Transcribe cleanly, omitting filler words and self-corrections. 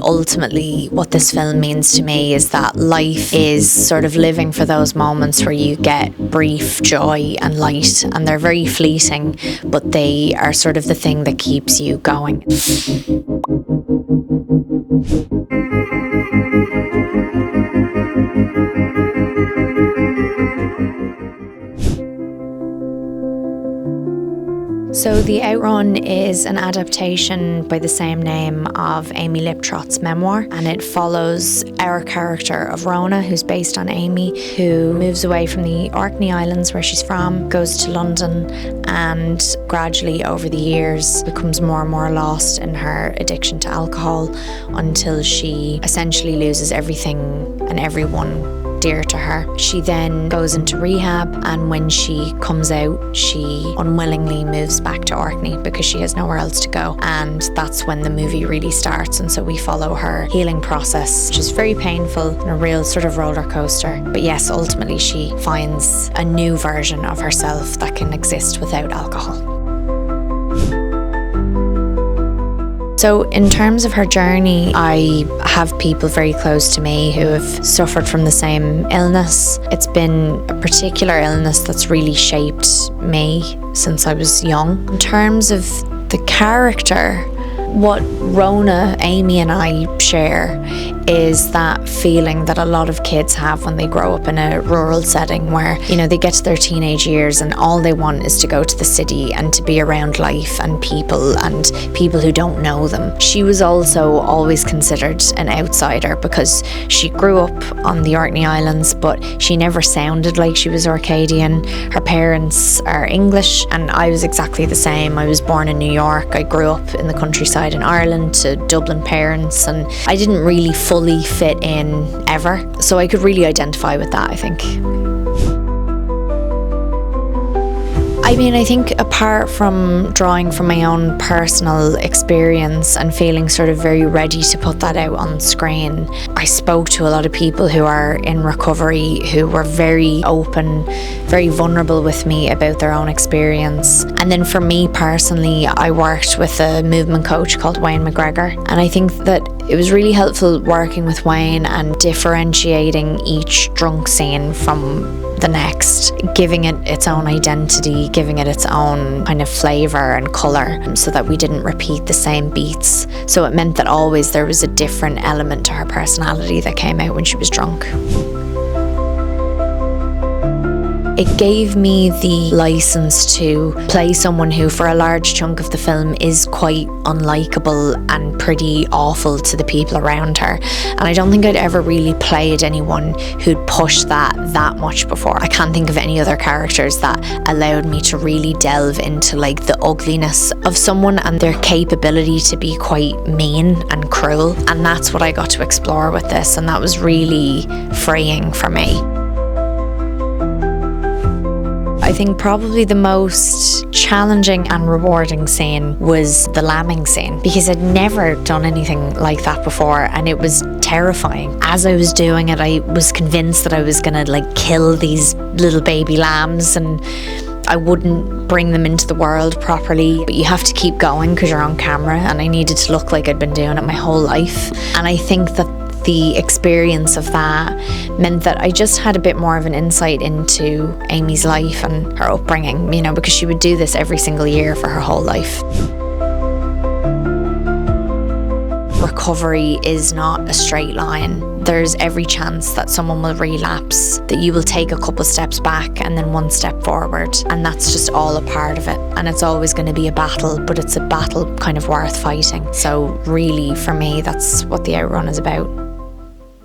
ultimately what this film means to me is that life is sort of living for those moments where you get brief joy and light, and they're very fleeting, but they are sort of the thing that keeps you going. So The Outrun is an adaptation by the same name of Amy Liptrot's memoir, and it follows our character of Ronan, who's based on Amy, who moves away from the Orkney Islands where she's from, goes to London, and gradually over the years becomes more and more lost in her addiction to alcohol until she essentially loses everything and everyone dear to her. She then goes into rehab, and when she comes out, she unwillingly moves back to Orkney because she has nowhere else to go, and that's when the movie really starts. And so we follow her healing process, which is very painful and a real sort of roller coaster. But yes, ultimately she finds a new version of herself that can exist without alcohol. So in terms of her journey, I have people very close to me who have suffered from the same illness. It's been a particular illness that's really shaped me since I was young. In terms of the character, what Rona, Amy and I share is that feeling that a lot of kids have when they grow up in a rural setting where, you know, they get to their teenage years and all they want is to go to the city and to be around life and people who don't know them. She was also always considered an outsider because she grew up on the Orkney Islands, but she never sounded like she was Orcadian. Her parents are English and I was exactly the same. I was born in New York. I grew up in the countryside in Ireland to Dublin parents, and I didn't really fully fit in ever. So I could really identify with that, I think. I think apart from drawing from my own personal experience and feeling sort of very ready to put that out on screen, I spoke to a lot of people who are in recovery who were very open, very vulnerable with me about their own experience. And then for me personally, I worked with a movement coach called Wayne McGregor, and I think that it was really helpful working with Wayne and differentiating each drunk scene from the next, giving it its own identity, giving it its own kind of flavour and colour so that we didn't repeat the same beats. So it meant that always there was a different element to her personality that came out when she was drunk. It gave me the license to play someone who for a large chunk of the film is quite unlikable and pretty awful to the people around her. And I don't think I'd ever really played anyone who'd pushed that much before. I can't think of any other characters that allowed me to really delve into like the ugliness of someone and their capability to be quite mean and cruel. And that's what I got to explore with this, and that was really freeing for me. I think probably the most challenging and rewarding scene was the lambing scene, because I'd never done anything like that before and it was terrifying. As I was doing it, I was convinced that I was gonna like kill these little baby lambs and I wouldn't bring them into the world properly. But you have to keep going because you're on camera, and I needed to look like I'd been doing it my whole life. And I think that the experience of that meant that I just had a bit more of an insight into Amy's life and her upbringing, you know, because she would do this every single year for her whole life. Recovery is not a straight line. There's every chance that someone will relapse, that you will take a couple steps back and then one step forward, and that's just all a part of it. And it's always going to be a battle, but it's a battle kind of worth fighting. So really, for me, that's what The Outrun is about.